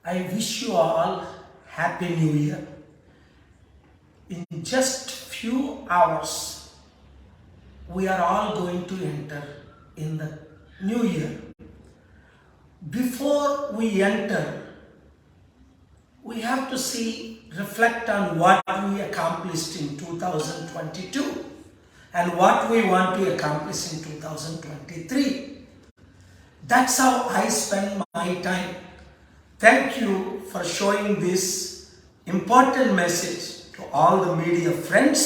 I wish you all Happy New Year. In just few hours, we are all going to enter in the new year. Before we enter, we have to reflect on what we accomplished in 2022 and what we want to accomplish in 2023. That's how I spend my time. Thank you for showing this important message to all the media friends,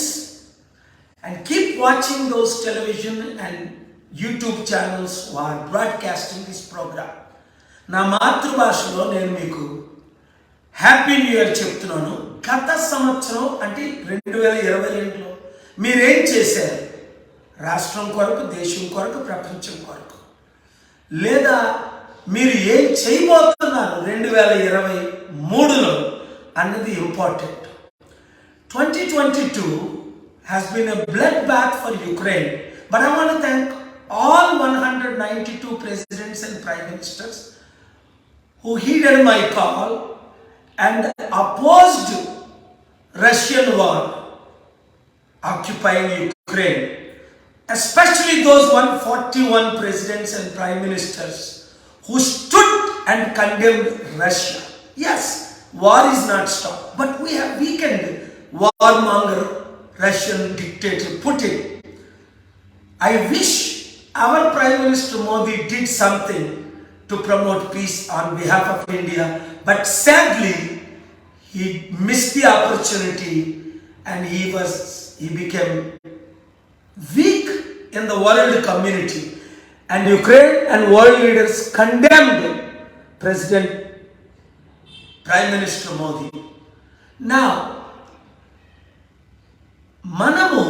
and keep watching those television and YouTube channels who are broadcasting this program. నా మాతృభాషలో నేను మీకు happy new year చెప్తున్నాను. గత సంవత్సరం అంటే 2022లో మీరేం చేశారు? రాష్ట్రం కొరకు, దేశం కొరకు, ప్రపంచం కొరకు, లేదా మీరు ఏం చేయబోతున్నారు 2023లో అన్నది important. 2022 has been a bloodbath for Ukraine, but I want to thank all 192 presidents and prime ministers who heeded my call and opposed Russian war occupying Ukraine, especially those 141 presidents and prime ministers who stood and condemned Russia. Yes, war is not stopped, but we have weakened warmonger Russian dictator Putin. I wish our Prime Minister Modi did something to promote peace on behalf of India, but sadly he missed the opportunity and he became weak in the world community, and Ukraine and world leaders condemned Prime Minister Modi. Now, మనము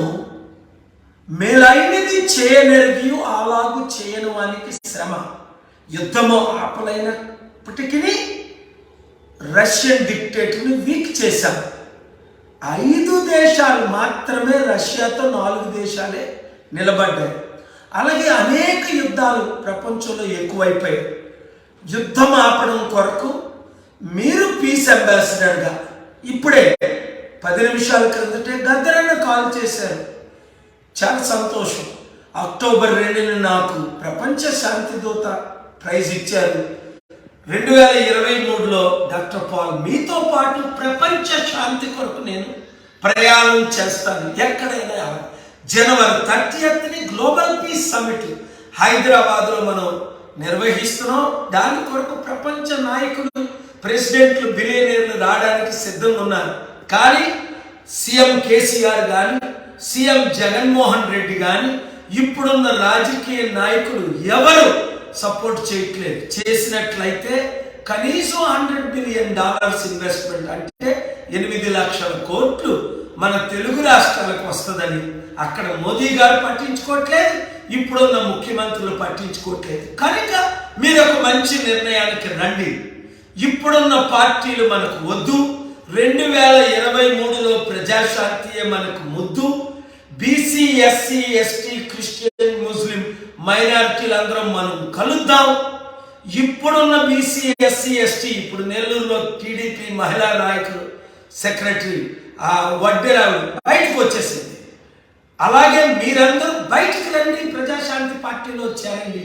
మేలైనది చేయనెరిగి అలాగు చేయని వానికి శ్రమ. యుద్ధము ఆపలేనప్పటికీ Russian డిక్టేటర్ని week చేశాం. 5 దేశాలు మాత్రమే రష్యాతో 4 దేశాలే నిలబడ్డాయి. అలాగే అనేక యుద్ధాలు ప్రపంచంలో ఎక్కువైపోయాయి. యుద్ధం ఆపడం కొరకు మీరు పీస్ అంబాసిడర్గా ఇప్పుడే 10 నిమిషాల క్రిందటే గద్దరన్న కాల్ చేశారు. చాలా సంతోషం. అక్టోబర్ 2న నాకు ప్రపంచ శాంతి దూత ప్రైజ్ ఇచ్చారు. 2023లో డాక్టర్ పాల్ మీతో పాటు ప్రపంచ శాంతి కొరకు నేను ప్రయాణం చేస్తాను. ఎక్కడైనా జనవరి 30ని గ్లోబల్ పీస్ సమిట్ హైదరాబాద్లో మనం నిర్వహిస్తున్నాం. దాని కొరకు ప్రపంచ నాయకులు, ప్రెసిడెంట్లు, బిలియనీర్లు రావడానికి సిద్ధంగా ఉన్నారు. కానీ సీఎం కేసీఆర్ కానీ, సీఎం జగన్మోహన్ రెడ్డి కానీ, ఇప్పుడున్న రాజకీయ నాయకులు ఎవరు సపోర్ట్ చేయట్లేదు. చేసినట్లయితే కనీసం $100 బిలియన్ ఇన్వెస్ట్మెంట్ అంటే 8 లక్షల కోట్లు మన తెలుగు రాష్ట్రాలకు వస్తుందని అక్కడ మోదీ గారు పట్టించుకోవట్లేదు, ఇప్పుడున్న ముఖ్యమంత్రులు పట్టించుకోవట్లేదు. కనుక మీరు ఒక మంచి నిర్ణయానికి రండి. ఇప్పుడున్న పార్టీలు మనకు వద్దు. 2023లో ప్రజాశాంతియే మనకు ముద్దు. బీసీ, ఎస్సీ, ఎస్టీ, క్రిస్టియన్, ముస్లిం మైనారిటీలందరం మనం కలుద్దాం. ఇప్పుడున్న బీసీ, ఎస్సీ, ఎస్టీ ఇప్పుడు నెల్లూరులో టీడీపీ మహిళా నాయకులు సెక్రటరీ వడ్డేరావు బయటకు వచ్చేసింది. అలాగే మీరందరూ బయటకు రండి, ప్రజాశాంతి పార్టీలో చేరండి.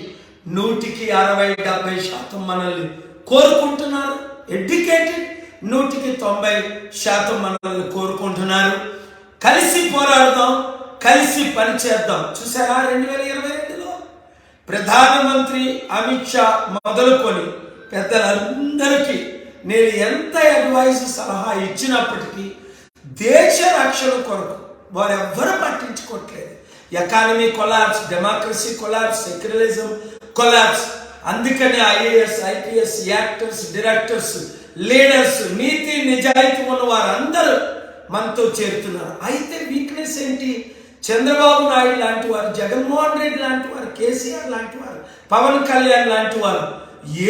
160-70% మనల్ని కోరుకుంటున్నారు. ఎడ్యుకేటెడ్ 190% మనల్ని కోరుకుంటున్నారు. కలిసి పోరాడదాం, కలిసి పనిచేద్దాం. చూసారా 2022లో ప్రధానమంత్రి అమిత్ షా మొదలుకొని పెద్దలందరికీ నేను ఎంత అడ్వైస్, సలహా ఇచ్చినప్పటికీ దేశ రక్షణ కొరకు వారెవ్వరూ పట్టించుకోవట్లేదు. Economy collapse, democracy collapse, secularism collapse. అందుకనే IAS, IPS, actors, directors, leaders, నీతి నిజాయితీ ఉన్న వారందరూ మనతో చేరుతున్నారు. అయితే వీక్నెస్ ఏంటి? చంద్రబాబు నాయుడు లాంటి వారు, జగన్మోహన్ రెడ్డి లాంటి వారు, కేసీఆర్ లాంటి వారు, పవన్ కళ్యాణ్ లాంటి వారు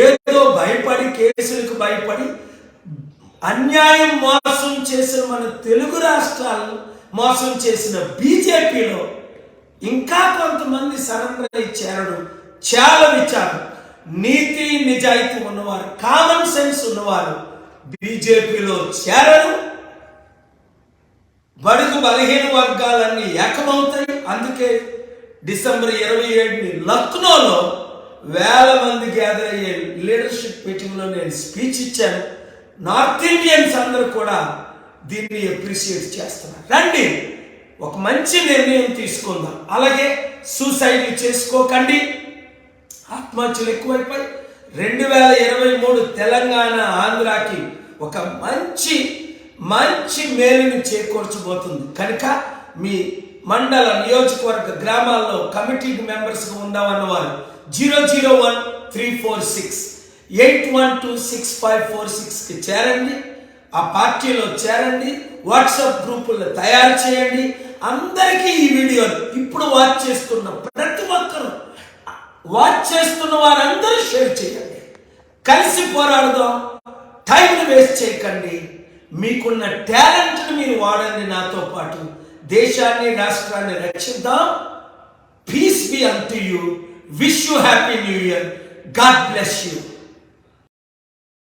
ఏదో భయపడి, కేసులకు భయపడి అన్యాయం మోసం చేసిన మన తెలుగు రాష్ట్రాలను మోసం చేసిన బీజేపీలో ఇంకా కొంతమంది సరెండర్ అయి చేరడం చాలా విచారం. నీతి నిజాయితీ ఉన్నవారు, కామన్ సెన్స్ ఉన్నవారు బీజేపీలో చేరరు. బడుగు బలహీన వర్గాలన్నీ ఏకమవుతాయి. అందుకే డిసెంబర్ 27ని లక్నోలో వేల మంది గ్యాదర్ అయ్యే లీడర్షిప్ మీటింగ్లో నేను స్పీచ్ ఇచ్చాను. నార్త్ ఇండియన్స్ అందరూ కూడా దీన్ని అప్రిషియేట్ చేస్తున్నారు. రండి, ఒక మంచి నిర్ణయం తీసుకుందాం. అలాగే సూసైడ్ చేసుకోకండి. ఆత్మహత్యలు ఎక్కువైపోయి 2023 తెలంగాణ ఆంధ్రాకి ఒక మంచి మేలుని చేకూర్చబోతుంది. కనుక మీ మండల నియోజకవర్గ గ్రామాల్లో కమిటీ మెంబర్స్గా ఉందామన్నవారు 001-346-812-6546కి చేరండి. ఆ పార్టీలో చేరండి. వాట్సాప్ గ్రూపుల్లో తయారు చేయండి. అందరికీ ఈ వీడియోని ఇప్పుడు వాచ్ చేస్తున్న ప్రతి ఒక్కరు, వాచ్ చేస్తున్న వారందరూ షేర్ చేయండి. కలిసి పోరాడుదాం. టైంని వేస్ట్ చేయకండి. మీకున్న టాలెంట్ని మీరు వాడండి. నాతో పాటు దేశాన్ని, రాష్ట్రాన్ని రక్షిద్దాం. Peace be unto you. Wish you happy new year. God bless you.